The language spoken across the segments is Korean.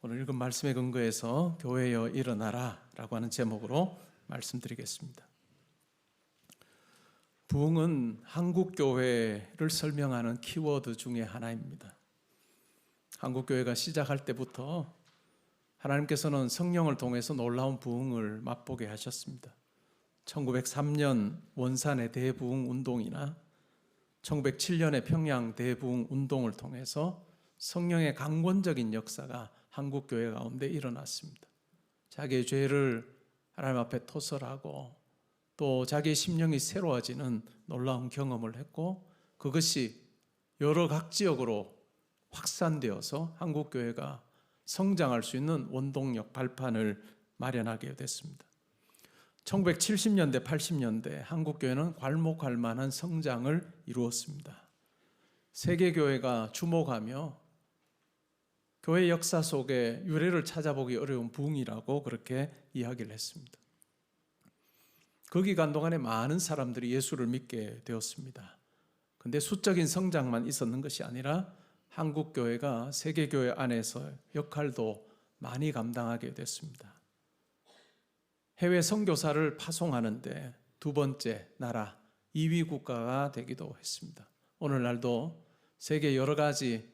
오늘 읽은 말씀에 근거해서 교회여 일어나라 라고 하는 제목으로 말씀드리겠습니다. 부흥은 한국교회를 설명하는 키워드 중에 하나입니다. 한국교회가 시작할 때부터 하나님께서는 성령을 통해서 놀라운 부흥을 맛보게 하셨습니다. 1903년 원산의 대부흥 운동이나 1907년의 평양 대부흥 운동을 통해서 성령의 강권적인 역사가 한국교회 가운데 일어났습니다. 자기의 죄를 하나님 앞에 토설하고 또 자기의 심령이 새로워지는 놀라운 경험을 했고, 그것이 여러 각 지역으로 확산되어서 한국교회가 성장할 수 있는 원동력 발판을 마련하게 됐습니다. 1970년대, 80년대 한국교회는 괄목할 만한 성장을 이루었습니다. 세계교회가 주목하며 교회 역사 속에 유래를 찾아보기 어려운 부흥이라고 그렇게 이야기를 했습니다. 그 기간 동안에 많은 사람들이 예수를 믿게 되었습니다. 그런데 수적인 성장만 있었는 것이 아니라 한국교회가 세계교회 안에서 역할도 많이 감당하게 됐습니다. 해외 선교사를 파송하는데 두 번째 나라, 2위 국가가 되기도 했습니다. 오늘날도 세계 여러 가지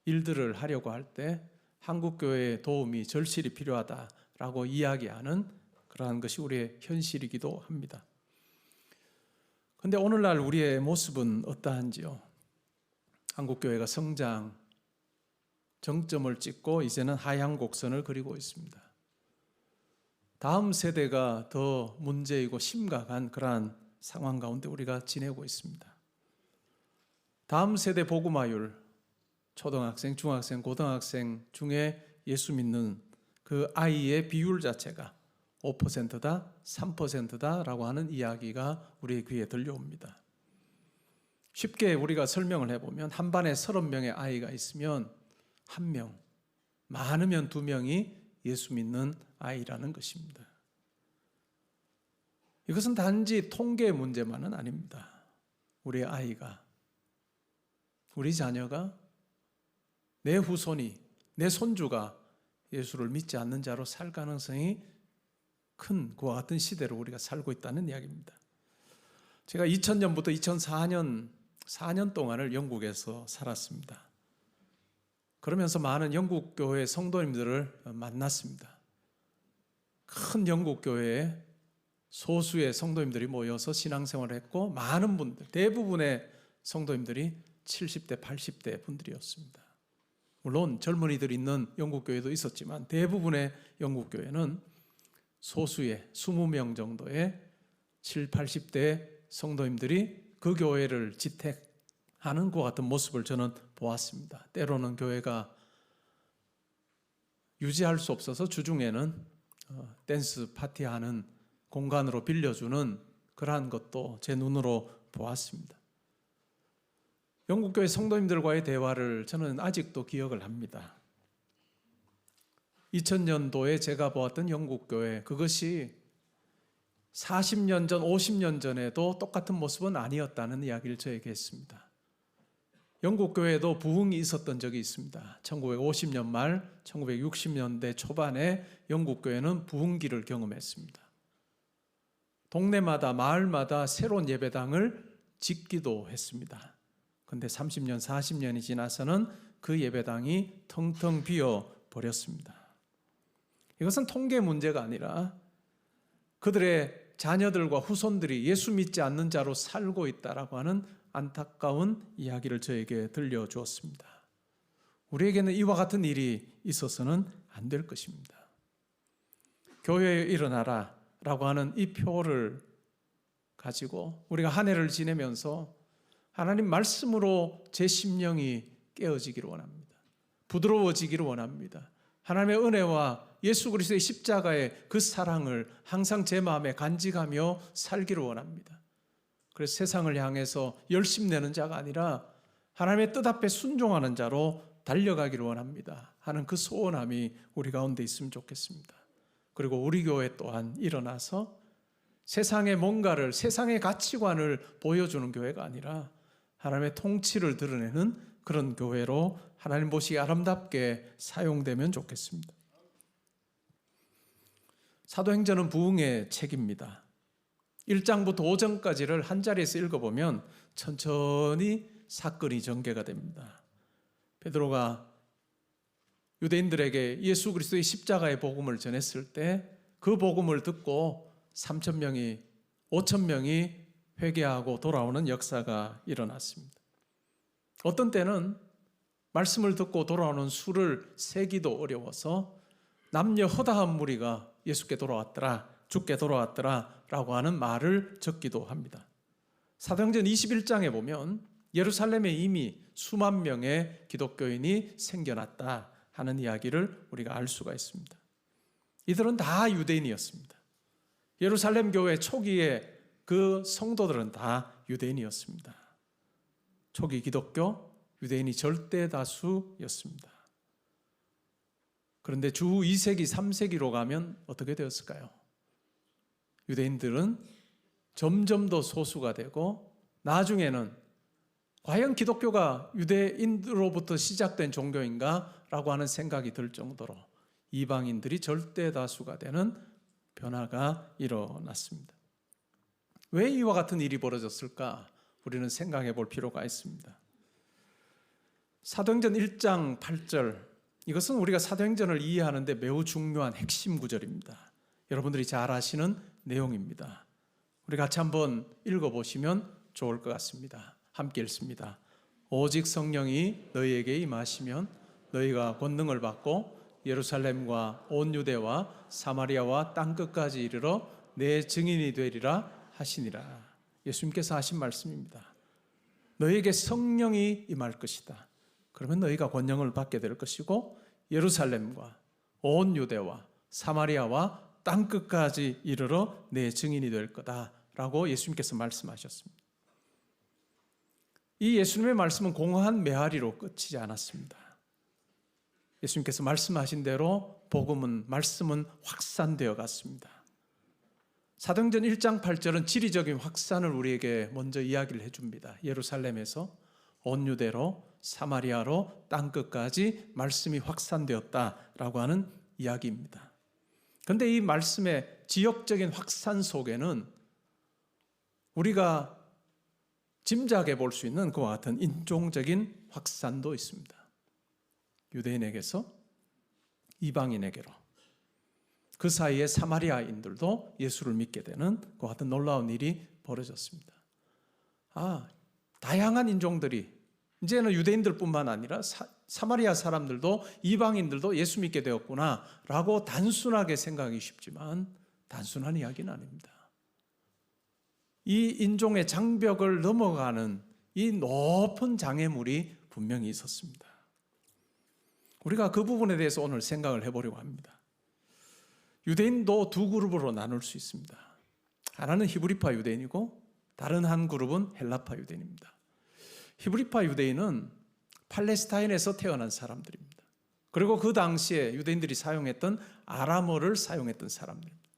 일들을 하려고 할 때 한국교회의 도움이 절실히 필요하다라고 이야기하는 그러한 것이 우리의 현실이기도 합니다. 그런데 오늘날 우리의 모습은 어떠한지요? 한국교회가 성장 정점을 찍고 이제는 하향 곡선을 그리고 있습니다. 다음 세대가 더 문제이고 심각한 그러한 상황 가운데 우리가 지내고 있습니다. 다음 세대 복음화율, 초등학생, 중학생, 고등학생 중에 예수 믿는 그 아이의 비율 자체가 5%다, 3%다라고 하는 이야기가 우리의 귀에 들려옵니다. 쉽게 우리가 설명을 해보면 한 반에 30명의 아이가 있으면 1명, 많으면 2명이 예수 믿는 아이라는 것입니다. 이것은 단지 통계의 문제만은 아닙니다. 우리의 아이가, 우리 자녀가, 내 후손이, 내 손주가 예수를 믿지 않는 자로 살 가능성이 큰 그와 같은 시대로 우리가 살고 있다는 이야기입니다. 제가 2000년부터 2004년 4년 동안을 영국에서 살았습니다. 그러면서 많은 영국 교회 성도님들을 만났습니다. 큰 영국 교회에 소수의 성도님들이 모여서 신앙생활을 했고, 많은 분들, 대부분의 성도님들이 70대, 80대 분들이었습니다. 물론 젊은이들이 있는 영국 교회도 있었지만 대부분의 영국 교회는 소수의 20명 정도의 7, 80대 성도님들이 그 교회를 지택하는 것 같은 모습을 저는 보았습니다. 때로는 교회가 유지할 수 없어서 주중에는 댄스 파티하는 공간으로 빌려주는 그러한 것도 제 눈으로 보았습니다. 영국교회 성도님들과의 대화를 저는 아직도 기억을 합니다. 2000년도에 제가 보았던 영국교회, 그것이 40년 전, 50년 전에도 똑같은 모습은 아니었다는 이야기를 저에게 했습니다. 영국교회에도 부흥이 있었던 적이 있습니다. 1950년 말, 1960년대 초반에 영국교회는 부흥기를 경험했습니다. 동네마다, 마을마다 새로운 예배당을 짓기도 했습니다. 그런데 30년, 40년이 지나서는 그 예배당이 텅텅 비어버렸습니다. 이것은 통계 문제가 아니라 그들의 자녀들과 후손들이 예수 믿지 않는 자로 살고 있다라고 하는 안타까운 이야기를 저에게 들려주었습니다. 우리에게는 이와 같은 일이 있어서는 안 될 것입니다. 교회에 일어나라 라고 하는 이 표를 가지고 우리가 한 해를 지내면서 하나님 말씀으로 제 심령이 깨어지기를 원합니다. 부드러워지기를 원합니다. 하나님의 은혜와 예수 그리스도의 십자가의 그 사랑을 항상 제 마음에 간직하며 살기를 원합니다. 그래서 세상을 향해서 열심내는 자가 아니라 하나님의 뜻 앞에 순종하는 자로 달려가기를 원합니다 하는 그 소원함이 우리 가운데 있으면 좋겠습니다. 그리고 우리 교회 또한 일어나서 세상의 뭔가를, 세상의 가치관을 보여주는 교회가 아니라 하나님의 통치를 드러내는 그런 교회로 하나님 보시기에 아름답게 사용되면 좋겠습니다. 사도행전은 부흥의 책입니다. 1장부터 5장까지를 한 자리에서 읽어보면 천천히 사건이 전개가 됩니다. 베드로가 유대인들에게 예수 그리스도의 십자가의 복음을 전했을 때 그 복음을 듣고 3,000명이 5,000명이 회개하고 돌아오는 역사가 일어났습니다. 어떤 때는 말씀을 듣고 돌아오는 수를 세기도 어려워서 남녀 허다한 무리가 예수께 돌아왔더라, 주께 돌아왔더라 라고 하는 말을 적기도 합니다. 사도행전 21장에 보면 예루살렘에 이미 수만 명의 기독교인이 생겨났다 하는 이야기를 우리가 알 수가 있습니다. 이들은 다 유대인이었습니다. 예루살렘 교회 초기에 그 성도들은 다 유대인이었습니다. 초기 기독교 유대인이 절대 다수였습니다. 그런데 주 2세기, 3세기로 가면 어떻게 되었을까요? 유대인들은 점점 더 소수가 되고 나중에는 과연 기독교가 유대인으로부터 시작된 종교인가? 라고 하는 생각이 들 정도로 이방인들이 절대 다수가 되는 변화가 일어났습니다. 왜 이와 같은 일이 벌어졌을까? 우리는 생각해 볼 필요가 있습니다. 사도행전 1장 8절, 이것은 우리가 사도행전을 이해하는데 매우 중요한 핵심 구절입니다. 여러분들이 잘 아시는 내용입니다. 우리 같이 한번 읽어보시면 좋을 것 같습니다. 함께 읽습니다. 오직 성령이 너희에게 임하시면 너희가 권능을 받고 예루살렘과 온 유대와 사마리아와 땅끝까지 이르러 내 증인이 되리라 하시니라. 예수님께서 하신 말씀입니다. 너희에게 성령이 임할 것이다. 그러면 너희가 권능을 받게 될 것이고 예루살렘과 온 유대와 사마리아와 땅끝까지 이르러 내 증인이 될 거다라고 예수님께서 말씀하셨습니다. 이 예수님의 말씀은 공허한 메아리로 끝이지 않았습니다. 예수님께서 말씀하신 대로 복음은, 말씀은 확산되어 갔습니다. 사도행전 1장 8절은 지리적인 확산을 우리에게 먼저 이야기를 해줍니다. 예루살렘에서 온 유대로 사마리아로 땅끝까지 말씀이 확산되었다라고 하는 이야기입니다. 그런데 이 말씀의 지역적인 확산 속에는 우리가 짐작해 볼 수 있는 그와 같은 인종적인 확산도 있습니다. 유대인에게서 이방인에게로, 그 사이에 사마리아인들도 예수를 믿게 되는 그와 같은 놀라운 일이 벌어졌습니다. 다양한 인종들이, 이제는 유대인들뿐만 아니라 사마리아 사람들도 이방인들도 예수 믿게 되었구나 라고 단순하게 생각하기 쉽지만 단순한 이야기는 아닙니다. 이 인종의 장벽을 넘어가는 이 높은 장애물이 분명히 있었습니다. 우리가 그 부분에 대해서 오늘 생각을 해보려고 합니다. 유대인도 두 그룹으로 나눌 수 있습니다. 하나는 히브리파 유대인이고 다른 한 그룹은 헬라파 유대인입니다. 히브리파 유대인은 팔레스타인에서 태어난 사람들입니다. 그리고 그 당시에 유대인들이 사용했던 아람어를 사용했던 사람들입니다.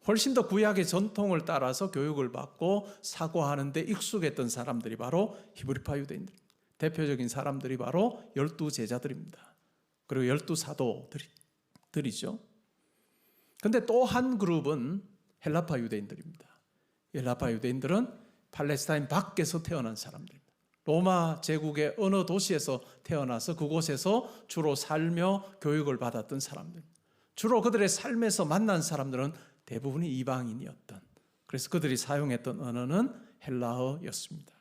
훨씬 더 구약의 전통을 따라서 교육을 받고 사고하는 데 익숙했던 사람들이 바로 히브리파 유대인들입니다. 대표적인 사람들이 바로 12 제자들입니다. 그리고 12 사도들이죠. 그런데 또 한 그룹은 헬라파 유대인들입니다. 헬라파 유대인들은 팔레스타인 밖에서 태어난 사람들입니다. 로마 제국의 어느 도시에서 태어나서 그곳에서 주로 살며 교육을 받았던 사람들. 주로 그들의 삶에서 만난 사람들은 대부분이 이방인이었던, 그래서 그들이 사용했던 언어는 헬라어였습니다.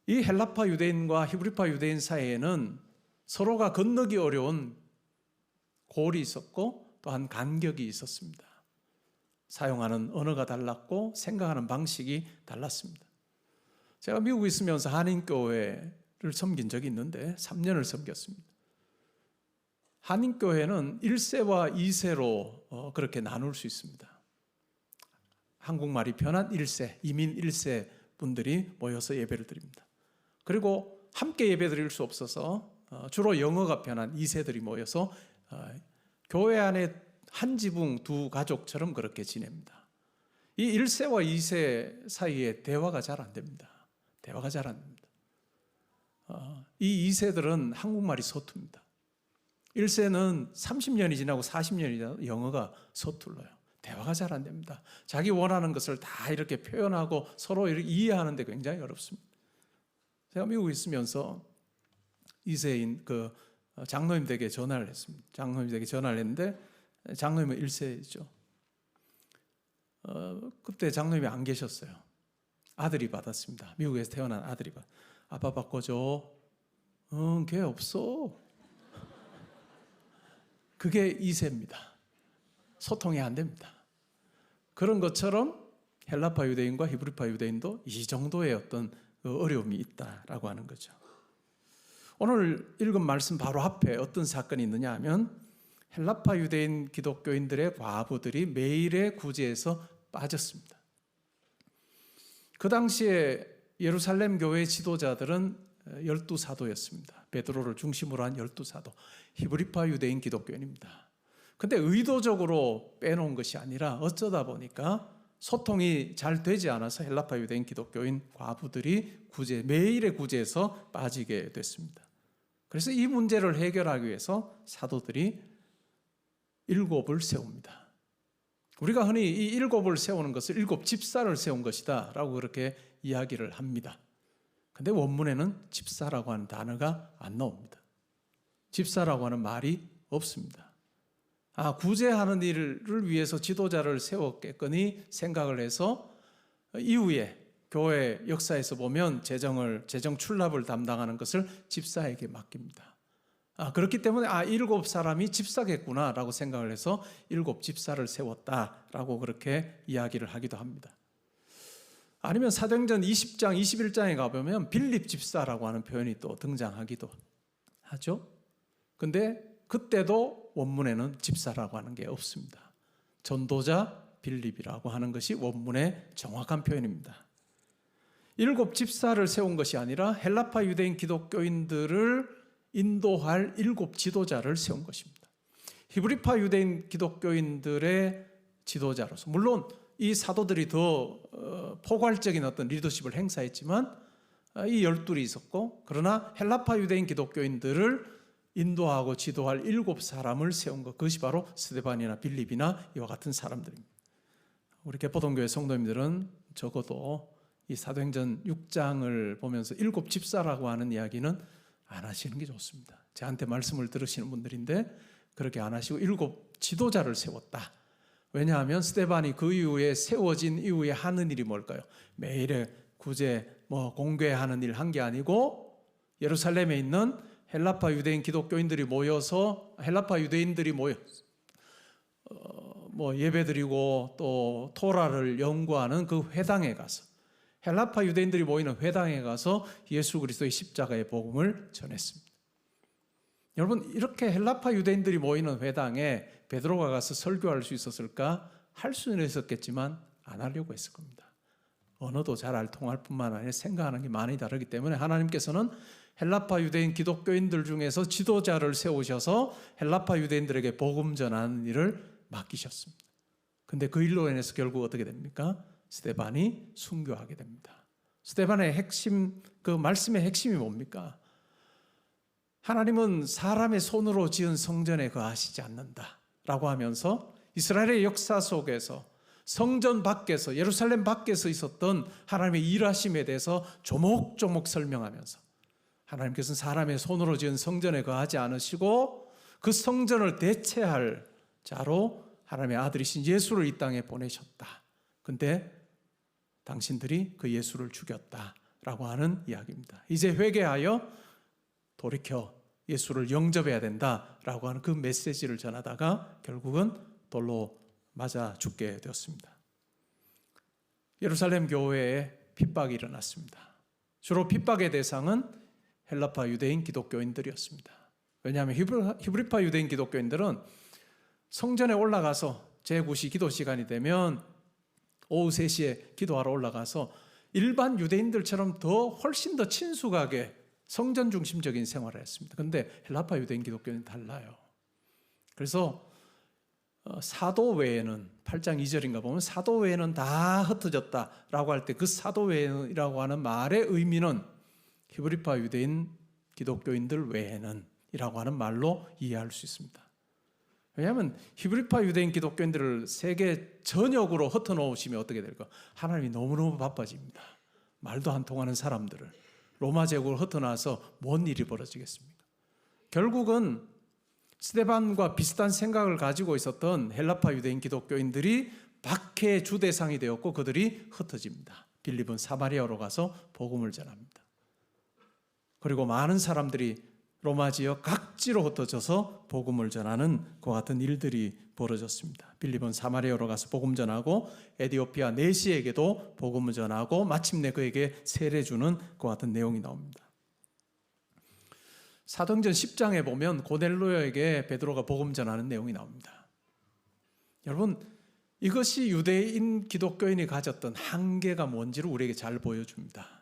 이 헬라파 유대인과 히브리파 유대인 사이에는 서로가 건너기 어려운 골이 있었고 또한 간격이 있었습니다. 사용하는 언어가 달랐고 생각하는 방식이 달랐습니다. 제가 미국에 있으면서 한인교회를 섬긴 적이 있는데 3년을 섬겼습니다. 한인교회는 1세와 2세로 그렇게 나눌 수 있습니다. 한국말이 편한 1세, 이민 1세 분들이 모여서 예배를 드립니다. 그리고 함께 예배 드릴 수 없어서 주로 영어가 편한 2세들이 모여서 교회 안에 한 지붕 두 가족처럼 그렇게 지냅니다. 이 1세와 2세 사이에 대화가 잘 안 됩니다. 대화가 잘 안 됩니다. 이 2세들은 한국말이 서툽니다. 1세는 30년이 지나고 40년이 지나도 영어가 서툴러요. 대화가 잘 안 됩니다. 자기 원하는 것을 다 이렇게 표현하고 서로 이렇게 이해하는데 굉장히 어렵습니다. 제가 미국에 있으면서 2세인 그 장로님 댁에 전화를 했습니다. 장로님 댁에 전화를 했는데 장로님은 1세이죠. 그때 장로님이 안 계셨어요. 아들이 받았습니다. 미국에서 태어난 아들이 아빠 바꿔줘. 걔 없어. 그게 2세입니다. 소통이 안 됩니다. 그런 것처럼 헬라파 유대인과 히브리파 유대인도 이 정도의 어떤 어려움이 있다라고 하는 거죠. 오늘 읽은 말씀 바로 앞에 어떤 사건이 있느냐 하면 헬라파 유대인 기독교인들의 과부들이 매일의 구제에서 빠졌습니다. 그 당시에 예루살렘 교회 지도자들은 12사도였습니다. 베드로를 중심으로 한 12사도, 히브리파 유대인 기독교인입니다. 근데 의도적으로 빼놓은 것이 아니라 어쩌다 보니까 소통이 잘 되지 않아서 헬라파 유대인 기독교인 과부들이 매일의 구제에서 빠지게 됐습니다. 그래서 이 문제를 해결하기 위해서 사도들이 7을 세웁니다. 우리가 흔히 이 7을 세우는 것을 7 집사를 세운 것이다 라고 그렇게 이야기를 합니다. 근데 원문에는 집사라고 하는 단어가 안 나옵니다. 집사라고 하는 말이 없습니다. 구제하는 일을 위해서 지도자를 세웠겠거니 생각을 해서 이후에 교회 역사에서 보면 재정 출납을 담당하는 것을 집사에게 맡깁니다. 그렇기 때문에 7사람이 집사겠구나라고 생각을 해서 7 집사를 세웠다라고 그렇게 이야기를 하기도 합니다. 아니면 사도행전 20장, 21장에 가보면 빌립 집사라고 하는 표현이 또 등장하기도 하죠. 근데 그때도 원문에는 집사라고 하는 게 없습니다. 전도자 빌립이라고 하는 것이 원문의 정확한 표현입니다. 7 집사를 세운 것이 아니라 헬라파 유대인 기독교인들을 인도할 7 지도자를 세운 것입니다. 히브리파 유대인 기독교인들의 지도자로서, 물론 이 사도들이 더 포괄적인 어떤 리더십을 행사했지만 이 12이 있었고, 그러나 헬라파 유대인 기독교인들을 인도하고 지도할 7사람을 세운 것, 그것이 바로 스데반이나 빌립이나 이와 같은 사람들입니다. 우리 개포동교회 성도님들은 적어도 이 사도행전 6장을 보면서 7 집사라고 하는 이야기는 안 하시는 게 좋습니다. 저한테 말씀을 들으시는 분들인데 그렇게 안 하시고 7 지도자를 세웠다. 왜냐하면 스데반이 그 이후에 세워진 이후에 하는 일이 뭘까요? 매일의 구제, 공개하는 일 한 게 아니고 예루살렘에 있는 헬라파 유대인 기독교인들이 모여서 예배드리고 또 토라를 연구하는 그 회당에 가서, 헬라파 유대인들이 모이는 회당에 가서 예수 그리스도의 십자가의 복음을 전했습니다. 여러분, 이렇게 헬라파 유대인들이 모이는 회당에 베드로가 가서 설교할 수 있었을까? 할 수는 있었겠지만 안 하려고 했을 겁니다. 언어도 잘 알 통할 뿐만 아니라 생각하는 게 많이 다르기 때문에 하나님께서는 헬라파 유대인 기독교인들 중에서 지도자를 세우셔서 헬라파 유대인들에게 복음 전하는 일을 맡기셨습니다. 근데 그 일로 인해서 결국 어떻게 됩니까? 스데반이 순교하게 됩니다. 스데반의 핵심, 그 말씀의 핵심이 뭡니까? 하나님은 사람의 손으로 지은 성전에 거하시지 않는다 라고 하면서 이스라엘의 역사 속에서 성전 밖에서, 예루살렘 밖에서 있었던 하나님의 일하심에 대해서 조목조목 설명하면서 하나님께서는 사람의 손으로 지은 성전에 거하지 않으시고 그 성전을 대체할 자로 하나님의 아들이신 예수를 이 땅에 보내셨다. 근데 당신들이 그 예수를 죽였다라고 하는 이야기입니다. 이제 회개하여 돌이켜 예수를 영접해야 된다라고 하는 그 메시지를 전하다가 결국은 돌로 맞아 죽게 되었습니다. 예루살렘 교회에 핍박이 일어났습니다. 주로 핍박의 대상은 헬라파 유대인 기독교인들이었습니다. 왜냐하면 히브리파 유대인 기독교인들은 성전에 올라가서 제9시 기도 시간이 되면 오후 3시에 기도하러 올라가서 일반 유대인들처럼 훨씬 더 친숙하게 성전 중심적인 생활을 했습니다. 그런데 헬라파 유대인 기독교는 달라요. 그래서 사도 외에는 8장 2절인가 보면 사도 외에는 다 흩어졌다라고 할 때 그 사도 외이라고 하는 말의 의미는 히브리파 유대인 기독교인들 외에는 이라고 하는 말로 이해할 수 있습니다. 왜냐하면 히브리파 유대인 기독교인들을 세계 전역으로 흩어놓으시면 어떻게 될까? 하나님이 너무너무 바빠집니다. 말도 안 통하는 사람들을 로마 제국으로 흩어놔서 뭔 일이 벌어지겠습니까? 결국은 스데반과 비슷한 생각을 가지고 있었던 헬라파 유대인 기독교인들이 박해의 주 대상이 되었고 그들이 흩어집니다. 빌립은 사마리아로 가서 복음을 전합니다. 그리고 많은 사람들이 로마 지역 각지로 흩어져서 복음을 전하는 그와 같은 일들이 벌어졌습니다. 빌립은 사마리아로 가서 복음 전하고 에디오피아 네시에게도 복음을 전하고 마침내 그에게 세례 주는 그와 같은 내용이 나옵니다. 사도행전 10장에 보면 고넬료에게 베드로가 복음 전하는 내용이 나옵니다. 여러분, 이것이 유대인 기독교인이 가졌던 한계가 뭔지를 우리에게 잘 보여줍니다.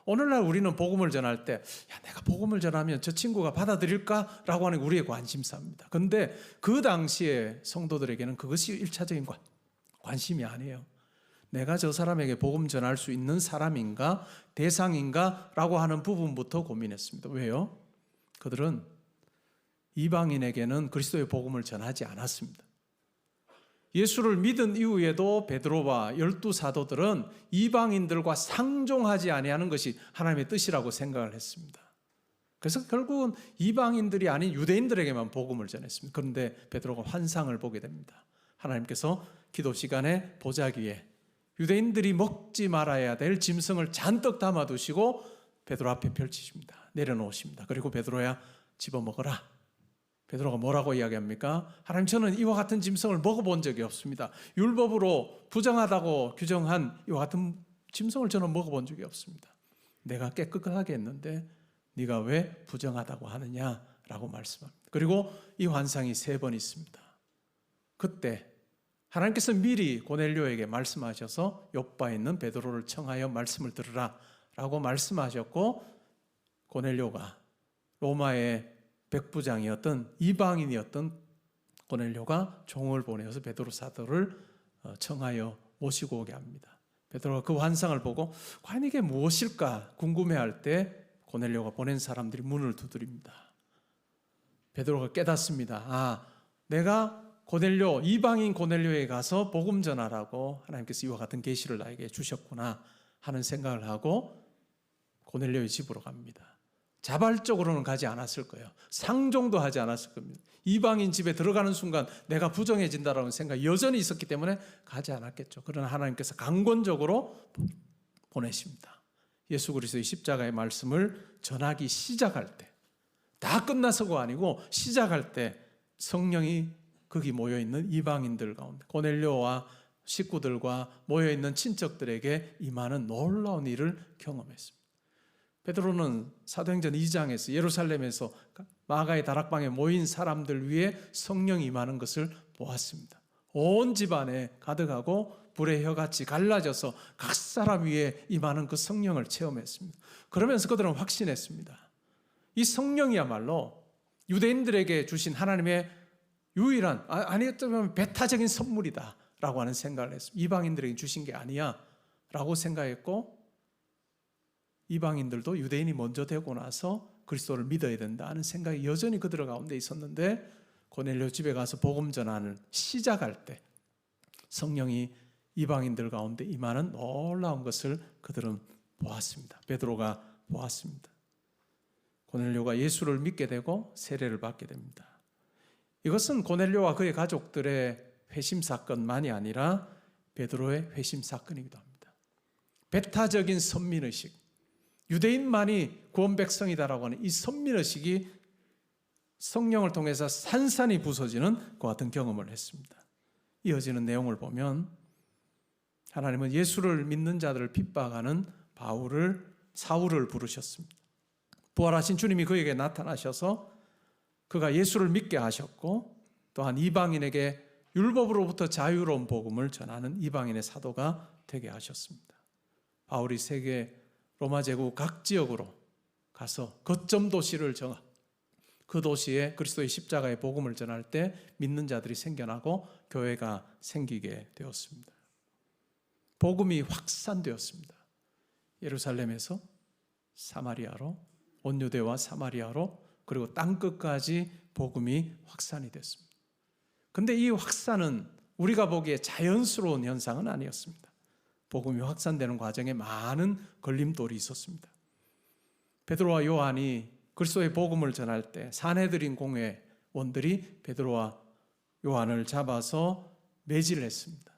오늘날 우리는 복음을 전할 때 내가 복음을 전하면 저 친구가 받아들일까? 라고 하는 게 우리의 관심사입니다. 그런데 그 당시에 성도들에게는 그것이 1차적인 관심이 아니에요. 내가 저 사람에게 복음 전할 수 있는 사람인가? 대상인가? 라고 하는 부분부터 고민했습니다. 왜요? 그들은 이방인에게는 그리스도의 복음을 전하지 않았습니다. 예수를 믿은 이후에도 베드로와 12사도들은 이방인들과 상종하지 아니하는 것이 하나님의 뜻이라고 생각을 했습니다. 그래서 결국은 이방인들이 아닌 유대인들에게만 복음을 전했습니다. 그런데 베드로가 환상을 보게 됩니다. 하나님께서 기도 시간에 보자기에 유대인들이 먹지 말아야 될 짐승을 잔뜩 담아두시고 베드로 앞에 펼치십니다. 내려놓으십니다. 그리고 베드로야 집어먹어라. 베드로가 뭐라고 이야기합니까? 하나님, 저는 이와 같은 짐승을 먹어본 적이 없습니다. 율법으로 부정하다고 규정한 이와 같은 짐승을 저는 먹어본 적이 없습니다. 내가 깨끗하게 했는데 네가 왜 부정하다고 하느냐라고 말씀합니다. 그리고 이 환상이 3번 있습니다. 그때 하나님께서 미리 고넬료에게 말씀하셔서 요빠에 있는 베드로를 청하여 말씀을 들으라 라고 말씀하셨고, 고넬료가 로마의 백부장이었던 이방인이었던 고넬료가 종을 보내어서 베드로 사도를 청하여 모시고 오게 합니다. 베드로가 그 환상을 보고 과연 이게 무엇일까 궁금해할 때 고넬료가 보낸 사람들이 문을 두드립니다. 베드로가 깨닫습니다. 내가 고넬료, 이방인 고넬료에 가서 복음 전하라고 하나님께서 이와 같은 계시를 나에게 주셨구나 하는 생각을 하고 고넬료의 집으로 갑니다. 자발적으로는 가지 않았을 거예요. 상종도 하지 않았을 겁니다. 이방인 집에 들어가는 순간 내가 부정해진다라는 생각이 여전히 있었기 때문에 가지 않았겠죠. 그러나 하나님께서 강권적으로 보내십니다. 예수 그리스도의 십자가의 말씀을 전하기 시작할 때, 다 끝나서가 아니고 시작할 때 성령이 거기 모여있는 이방인들 가운데 고넬료와 식구들과 모여있는 친척들에게 임하는 놀라운 일을 경험했습니다. 베드로는 사도행전 2장에서 예루살렘에서 마가의 다락방에 모인 사람들 위에 성령이 임하는 것을 보았습니다. 온 집안에 가득하고 불의 혀같이 갈라져서 각 사람 위에 임하는 그 성령을 체험했습니다. 그러면서 그들은 확신했습니다. 이 성령이야말로 유대인들에게 주신 하나님의 유일한, 아니었다면 배타적인 선물이다 라고 하는 생각을 했습니다. 이방인들에게 주신 게 아니야 라고 생각했고, 이방인들도 유대인이 먼저 되고 나서 그리스도를 믿어야 된다는 생각이 여전히 그들 가운데 있었는데, 고넬료 집에 가서 복음 전환을 시작할 때 성령이 이방인들 가운데 임하는 놀라운 것을 그들은 보았습니다. 베드로가 보았습니다. 고넬료가 예수를 믿게 되고 세례를 받게 됩니다. 이것은 고넬료와 그의 가족들의 회심 사건만이 아니라 베드로의 회심 사건이기도 합니다. 배타적인 선민의식, 유대인만이 구원 백성이다라고 하는 이 선민의식이 성령을 통해서 산산이 부서지는 그 같은 경험을 했습니다. 이어지는 내용을 보면 하나님은 예수를 믿는 자들을 핍박하는 사울을 부르셨습니다. 부활하신 주님이 그에게 나타나셔서 그가 예수를 믿게 하셨고, 또한 이방인에게 율법으로부터 자유로운 복음을 전하는 이방인의 사도가 되게 하셨습니다. 바울이 세계 로마 제국 각 지역으로 가서 거점 도시를 정하, 그 도시에 그리스도의 십자가의 복음을 전할 때 믿는 자들이 생겨나고 교회가 생기게 되었습니다. 복음이 확산되었습니다. 예루살렘에서 사마리아로 온 유대와 사마리아로 그리고 땅끝까지 복음이 확산이 됐습니다. 근데 이 확산은 우리가 보기에 자연스러운 현상은 아니었습니다. 복음이 확산되는 과정에 많은 걸림돌이 있었습니다. 베드로와 요한이 그리스도의 복음을 전할 때 사내들인 공회원들이 베드로와 요한을 잡아서 매질을 했습니다.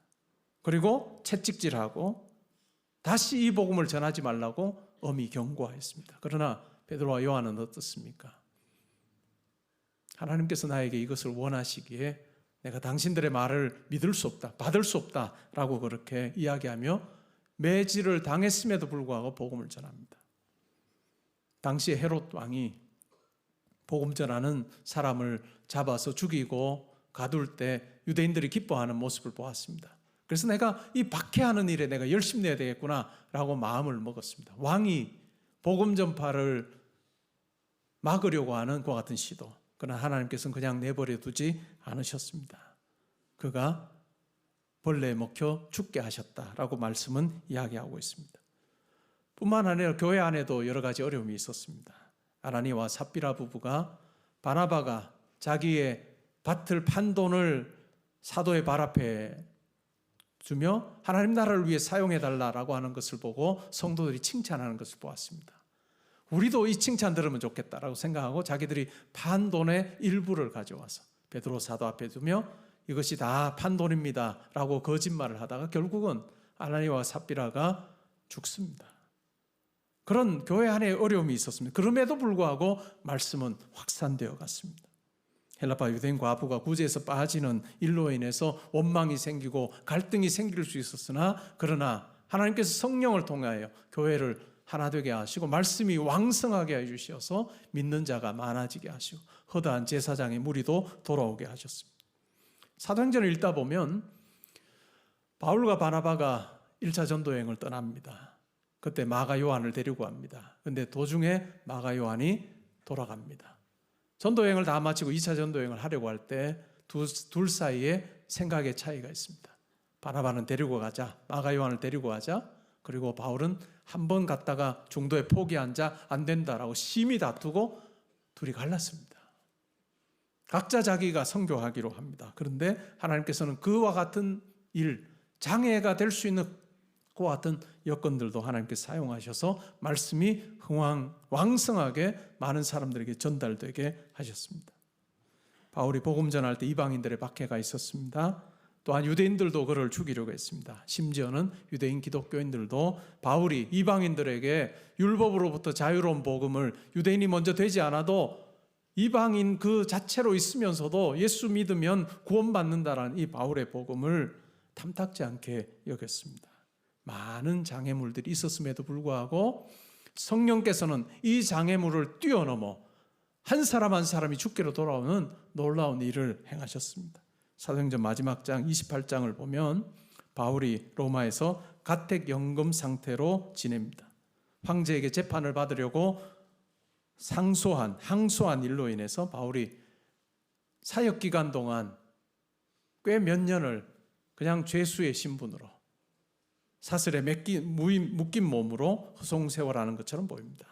그리고 채찍질하고 다시 이 복음을 전하지 말라고 엄히 경고하였습니다. 그러나 베드로와 요한은 어떻습니까? 하나님께서 나에게 이것을 원하시기에 내가 당신들의 말을 믿을 수 없다, 받을 수 없다라고 그렇게 이야기하며 매질을 당했음에도 불구하고 복음을 전합니다. 당시 헤롯 왕이 복음 전하는 사람을 잡아서 죽이고 가둘 때 유대인들이 기뻐하는 모습을 보았습니다. 그래서 내가 이 박해하는 일에 내가 열심히 내야 되겠구나라고 마음을 먹었습니다. 왕이 복음 전파를 막으려고 하는 그와 같은 시도, 그러나 하나님께서는 그냥 내버려 두지 않으셨습니다. 그가 벌레에 먹혀 죽게 하셨다라고 말씀은 이야기하고 있습니다. 뿐만 아니라 교회 안에도 여러 가지 어려움이 있었습니다. 아나니와 삽비라 부부가 바나바가 자기의 밭을 판 돈을 사도의 발 앞에 주며 하나님 나라를 위해 사용해달라고 하는 것을 보고 성도들이 칭찬하는 것을 보았습니다. 우리도 이 칭찬 들으면 좋겠다라고 생각하고 자기들이 판 돈의 일부를 가져와서 베드로 사도 앞에 두며 이것이 다 판 돈입니다 라고 거짓말을 하다가 결국은 아나니와 삽비라가 죽습니다. 그런 교회 안에 어려움이 있었습니다. 그럼에도 불구하고 말씀은 확산되어 갔습니다. 헬라파 유대인 과부가 구제에서 빠지는 일로 인해서 원망이 생기고 갈등이 생길 수 있었으나 그러나 하나님께서 성령을 통하여 교회를 하나 되게 하시고 말씀이 왕성하게 해주셔서 믿는 자가 많아지게 하시고 허다한 제사장의 무리도 돌아오게 하셨습니다. 사도행전을 읽다 보면 바울과 바나바가 1차 전도여행을 떠납니다. 그때 마가 요한을 데리고 갑니다. 그런데 도중에 마가 요한이 돌아갑니다. 전도여행을 다 마치고 2차 전도여행을 하려고 할 때 둘 사이에 생각의 차이가 있습니다. 바나바는 데리고 가자, 마가 요한을 데리고 가자. 그리고 바울은 한 번 갔다가 중도에 포기한 자 안 된다라고 심히 다투고 둘이 갈랐습니다. 각자 자기가 선교하기로 합니다. 그런데 하나님께서는 그와 같은 일, 장애가 될 수 있는 그와 같은 여건들도 하나님께서 사용하셔서 말씀이 왕성하게 많은 사람들에게 전달되게 하셨습니다. 바울이 복음 전할 때 이방인들의 박해가 있었습니다. 또한 유대인들도 그를 죽이려고 했습니다. 심지어는 유대인 기독교인들도 바울이 이방인들에게 율법으로부터 자유로운 복음을 유대인이 먼저 되지 않아도 이방인 그 자체로 있으면서도 예수 믿으면 구원받는다라는 이 바울의 복음을 탐탁지 않게 여겼습니다. 많은 장애물들이 있었음에도 불구하고 성령께서는 이 장애물을 뛰어넘어 한 사람 한 사람이 죽기로 돌아오는 놀라운 일을 행하셨습니다. 사도행전 마지막 장 28장을 보면 바울이 로마에서 가택연금 상태로 지냅니다. 황제에게 재판을 받으려고 항소한 일로 인해서 바울이 사역 기간 동안 꽤 몇 년을 그냥 죄수의 신분으로 사슬에 묶인 몸으로 허송세월하는 것처럼 보입니다.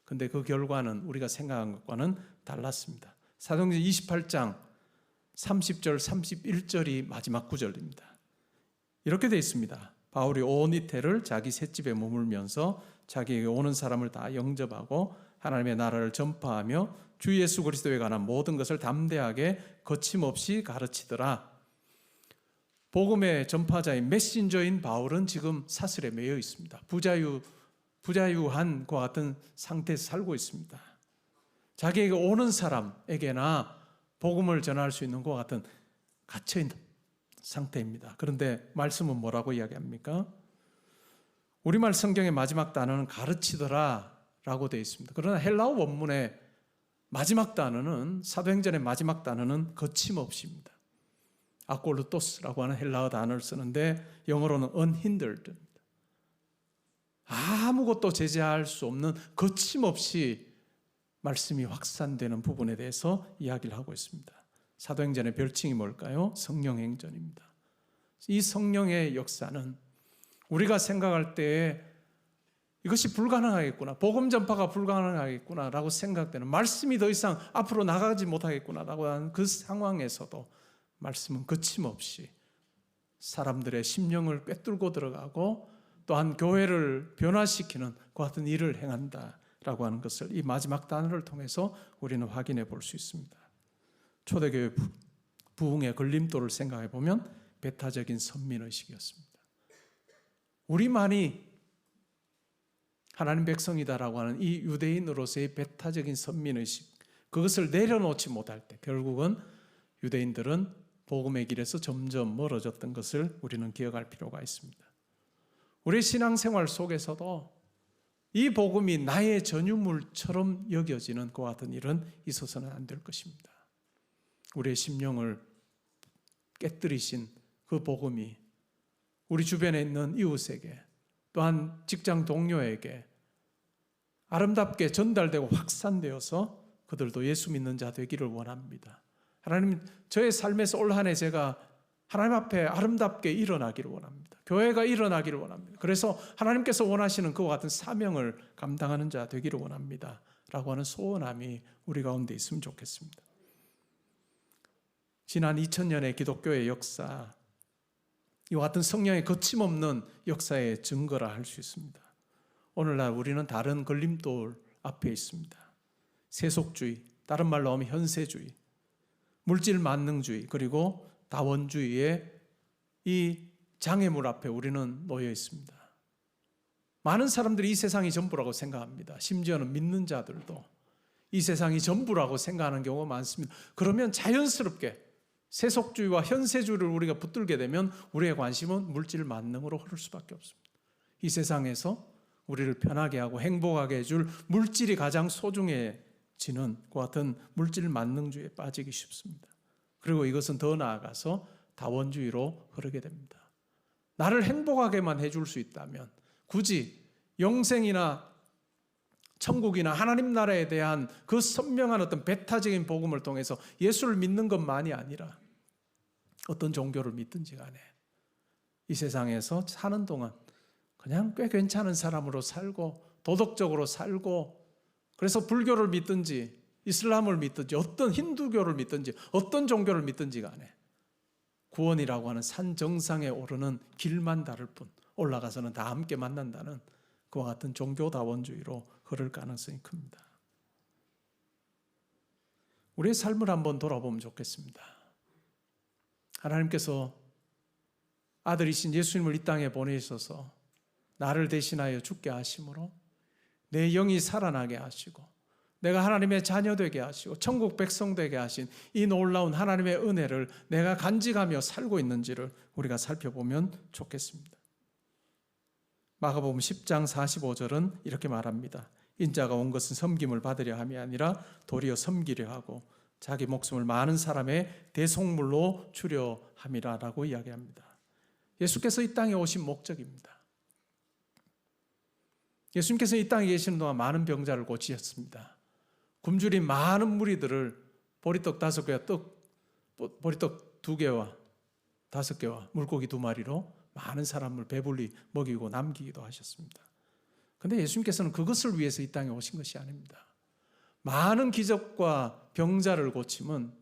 그런데 그 결과는 우리가 생각한 것과는 달랐습니다. 사도행전 28장 30절 31절이 마지막 구절입니다. 이렇게 되어 있습니다. 바울이 온 이태를 자기 셋집에 머물면서 자기에게 오는 사람을 다 영접하고 하나님의 나라를 전파하며 주 예수 그리스도에 관한 모든 것을 담대하게 거침없이 가르치더라. 복음의 전파자인 메신저인 바울은 지금 사슬에 매여 있습니다. 부자유한 것 같은 상태에서 살고 있습니다. 자기에게 오는 사람에게나 복음을 전할 수 있는 것 같은 갇혀있는 상태입니다. 그런데 말씀은 뭐라고 이야기합니까? 우리말 성경의 마지막 단어는 가르치더라 라고 되어 있습니다. 그러나 헬라어 원문의 마지막 단어는 사도행전의 마지막 단어는 거침없이입니다. 아꼴루토스라고 하는 헬라어 단어를 쓰는데 영어로는 unhindered입니다. 아무것도 제재할 수 없는 거침없이 말씀이 확산되는 부분에 대해서 이야기를 하고 있습니다. 사도행전의 별칭이 뭘까요? 성령행전입니다. 이 성령의 역사는 우리가 생각할 때에 이것이 불가능하겠구나, 복음 전파가 불가능하겠구나라고 생각되는, 말씀이 더 이상 앞으로 나가지 못하겠구나라고 하는 그 상황에서도 말씀은 거침없이 사람들의 심령을 꿰뚫고 들어가고 또한 교회를 변화시키는 그 같은 일을 행한다라고 하는 것을 이 마지막 단어를 통해서 우리는 확인해 볼 수 있습니다. 초대교회 부흥의 걸림돌을 생각해 보면 배타적인 선민의식이었습니다. 우리만이 하나님 백성이다라고 하는 이 유대인으로서의 배타적인 선민의식, 그것을 내려놓지 못할 때 결국은 유대인들은 복음의 길에서 점점 멀어졌던 것을 우리는 기억할 필요가 있습니다. 우리 신앙생활 속에서도 이 복음이 나의 전유물처럼 여겨지는 그와 같은 일은 있어서는 안 될 것입니다. 우리의 심령을 깨뜨리신 그 복음이 우리 주변에 있는 이웃에게, 또한 직장 동료에게 아름답게 전달되고 확산되어서 그들도 예수 믿는 자 되기를 원합니다. 하나님, 저의 삶에서 올 한 해 제가 하나님 앞에 아름답게 일어나기를 원합니다. 교회가 일어나기를 원합니다. 그래서 하나님께서 원하시는 그와 같은 사명을 감당하는 자 되기를 원합니다 라고 하는 소원함이 우리 가운데 있으면 좋겠습니다. 지난 2000년의 기독교의 역사, 이와 같은 성령의 거침없는 역사의 증거라 할 수 있습니다. 오늘날 우리는 다른 걸림돌 앞에 있습니다. 세속주의, 다른 말로 하면 현세주의, 물질 만능주의, 그리고 다원주의의 이 장애물 앞에 우리는 놓여 있습니다. 많은 사람들이 이 세상이 전부라고 생각합니다. 심지어는 믿는 자들도 이 세상이 전부라고 생각하는 경우가 많습니다. 그러면 자연스럽게 세속주의와 현세주의를 우리가 붙들게 되면 우리의 관심은 물질 만능으로 흐를 수밖에 없습니다. 이 세상에서 우리를 편하게 하고 행복하게 해줄 물질이 가장 소중해지는 그 같은 물질 만능주의에 빠지기 쉽습니다. 그리고 이것은 더 나아가서 다원주의로 흐르게 됩니다. 나를 행복하게만 해줄 수 있다면 굳이 영생이나 천국이나 하나님 나라에 대한 그 선명한 어떤 배타적인 복음을 통해서 예수를 믿는 것만이 아니라 어떤 종교를 믿든지 간에 이 세상에서 사는 동안 그냥 꽤 괜찮은 사람으로 살고 도덕적으로 살고, 그래서 불교를 믿든지 이슬람을 믿든지 어떤 힌두교를 믿든지 어떤 종교를 믿든지 간에 구원이라고 하는 산 정상에 오르는 길만 다를 뿐 올라가서는 다 함께 만난다는 그와 같은 종교다원주의로 흐를 가능성이 큽니다. 우리의 삶을 한번 돌아보면 좋겠습니다. 하나님께서 아들이신 예수님을 이 땅에 보내셔서 나를 대신하여 죽게 하심으로 내 영이 살아나게 하시고 내가 하나님의 자녀 되게 하시고 천국 백성 되게 하신 이 놀라운 하나님의 은혜를 내가 간직하며 살고 있는지를 우리가 살펴보면 좋겠습니다. 마가복음 10장 45절은 이렇게 말합니다. 인자가 온 것은 섬김을 받으려 함이 아니라 도리어 섬기려 하고 자기 목숨을 많은 사람의 대속물로 주려 함이라라고 이야기합니다. 예수께서 이 땅에 오신 목적입니다. 예수님께서 이 땅에 계시는 동안 많은 병자를 고치셨습니다. 굶주린 많은 무리들을 보리떡 5개와 보리떡 2개와 5개와 물고기 2마리로 많은 사람을 배불리 먹이고 남기기도 하셨습니다. 그런데 예수님께서는 그것을 위해서 이 땅에 오신 것이 아닙니다. 많은 기적과 병자를 고침은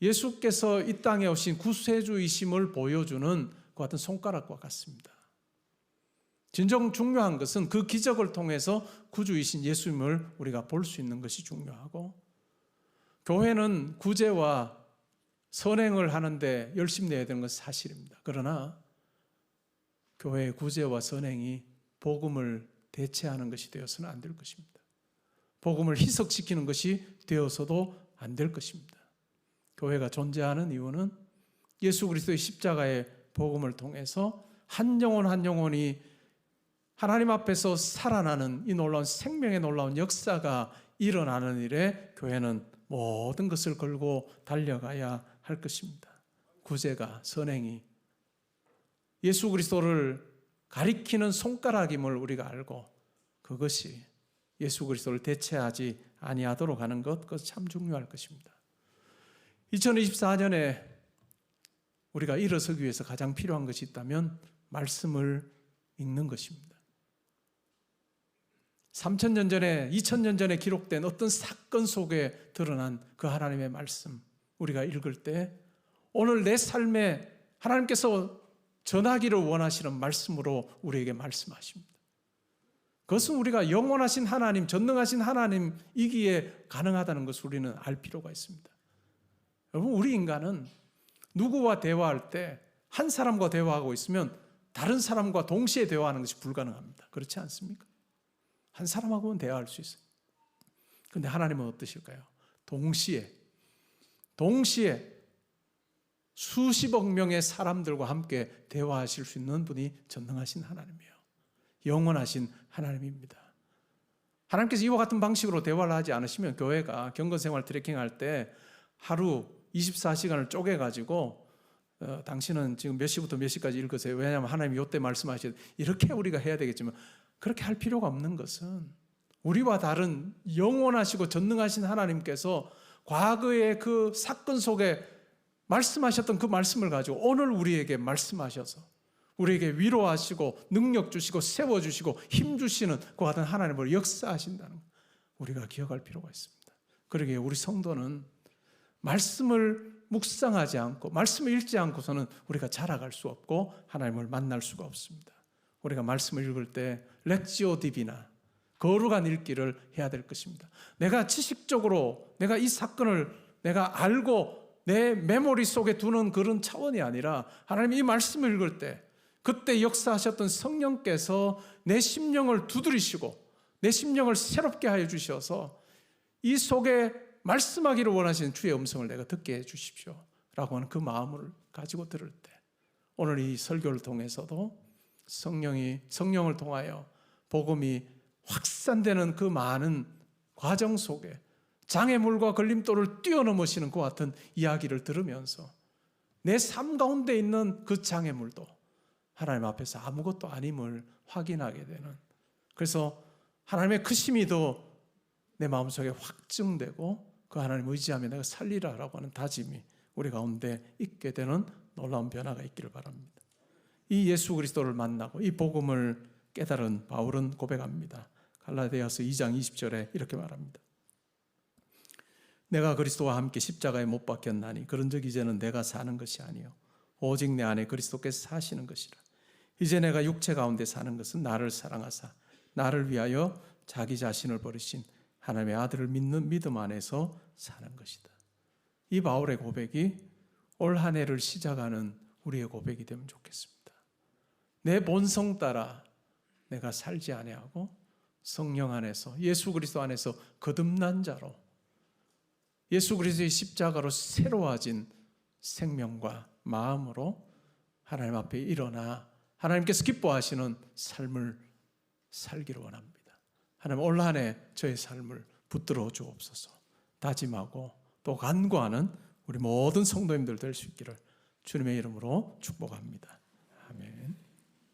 예수께서 이 땅에 오신 구세주이심을 보여주는 그 같은 손가락과 같습니다. 진정 중요한 것은 그 기적을 통해서 구주이신 예수님을 우리가 볼 수 있는 것이 중요하고, 교회는 구제와 선행을 하는데 열심히 내야 되는 것은 사실입니다. 그러나 교회의 구제와 선행이 복음을 대체하는 것이 되어서는 안 될 것입니다. 복음을 희석시키는 것이 되어서도 안 될 것입니다. 교회가 존재하는 이유는 예수 그리스도의 십자가의 복음을 통해서 한 영혼 한 영혼이 하나님 앞에서 살아나는 이 놀라운 생명의 놀라운 역사가 일어나는 일에 교회는 모든 것을 걸고 달려가야 할 것입니다. 구제가, 선행이 예수 그리스도를 가리키는 손가락임을 우리가 알고 그것이 예수 그리스도를 대체하지 아니하도록 하는 것, 그것이 참 중요할 것입니다. 2024년에 우리가 일어서기 위해서 가장 필요한 것이 있다면 말씀을 읽는 것입니다. 3,000년 전에 2,000년 전에 기록된 어떤 사건 속에 드러난 그 하나님의 말씀 우리가 읽을 때 오늘 내 삶에 하나님께서 전하기를 원하시는 말씀으로 우리에게 말씀하십니다. 그것은 우리가 영원하신 하나님, 전능하신 하나님이기에 가능하다는 것을 우리는 알 필요가 있습니다. 여러분, 우리 인간은 누구와 대화할 때 한 사람과 대화하고 있으면 다른 사람과 동시에 대화하는 것이 불가능합니다. 그렇지 않습니까? 한 사람하고는 대화할 수 있어요. 그런데 하나님은 어떠실까요? 동시에 수십억 명의 사람들과 함께 대화하실 수 있는 분이 전능하신 하나님이에요. 영원하신 하나님입니다. 하나님께서 이와 같은 방식으로 대화를 하지 않으시면 교회가 경건생활 트래킹할 때 하루 24시간을 쪼개가지고 당신은 지금 몇 시부터 몇 시까지 읽으세요. 왜냐하면 하나님이 이때 말씀하셔도 이렇게 우리가 해야 되겠지만 그렇게 할 필요가 없는 것은 우리와 다른 영원하시고 전능하신 하나님께서 과거의 그 사건 속에 말씀하셨던 그 말씀을 가지고 오늘 우리에게 말씀하셔서 우리에게 위로하시고 능력 주시고 세워주시고 힘 주시는 그 같은 하나님으로 역사하신다는 것 우리가 기억할 필요가 있습니다. 그러기에 우리 성도는 말씀을 묵상하지 않고 말씀을 읽지 않고서는 우리가 자라갈 수 없고 하나님을 만날 수가 없습니다. 우리가 말씀을 읽을 때 렉지오 디비나 거룩한 읽기를 해야 될 것입니다. 내가 지식적으로 내가 이 사건을 내가 알고 내 메모리 속에 두는 그런 차원이 아니라 하나님 이 말씀을 읽을 때 그때 역사하셨던 성령께서 내 심령을 두드리시고 내 심령을 새롭게 하여 주셔서 이 속에 말씀하기를 원하시는 주의 음성을 내가 듣게 해 주십시오 라고 하는 그 마음을 가지고 들을 때 오늘 이 설교를 통해서도 성령을 통하여 복음이 확산되는 그 많은 과정 속에 장애물과 걸림돌을 뛰어넘으시는 그 같은 이야기를 들으면서 내 삶 가운데 있는 그 장애물도 하나님 앞에서 아무것도 아님을 확인하게 되는 그래서 하나님의 크심이 더 내 마음속에 확증되고 그 하나님 의지하며 내가 살리라라고 하는 다짐이 우리 가운데 있게 되는 놀라운 변화가 있기를 바랍니다. 이 예수 그리스도를 만나고 이 복음을 깨달은 바울은 고백합니다. 갈라디아서 2장 20절에 이렇게 말합니다. 내가 그리스도와 함께 십자가에 못 박혔나니 그런즉 이제는 내가 사는 것이 아니요 오직 내 안에 그리스도께서 사시는 것이라. 이제 내가 육체 가운데 사는 것은 나를 사랑하사 나를 위하여 자기 자신을 버리신 하나님의 아들을 믿는 믿음 안에서 사는 것이다. 이 바울의 고백이 올 한 해를 시작하는 우리의 고백이 되면 좋겠습니다. 내 본성 따라 내가 살지 아니하고 성령 안에서 예수 그리스도 안에서 거듭난 자로 예수 그리스도의 십자가로 새로워진 생명과 마음으로 하나님 앞에 일어나 하나님께서 기뻐하시는 삶을 살기를 원합니다. 하나님 올 한 해 저의 삶을 붙들어 주옵소서 다짐하고 또 간구하는 우리 모든 성도님들 될 수 있기를 주님의 이름으로 축복합니다. 아멘.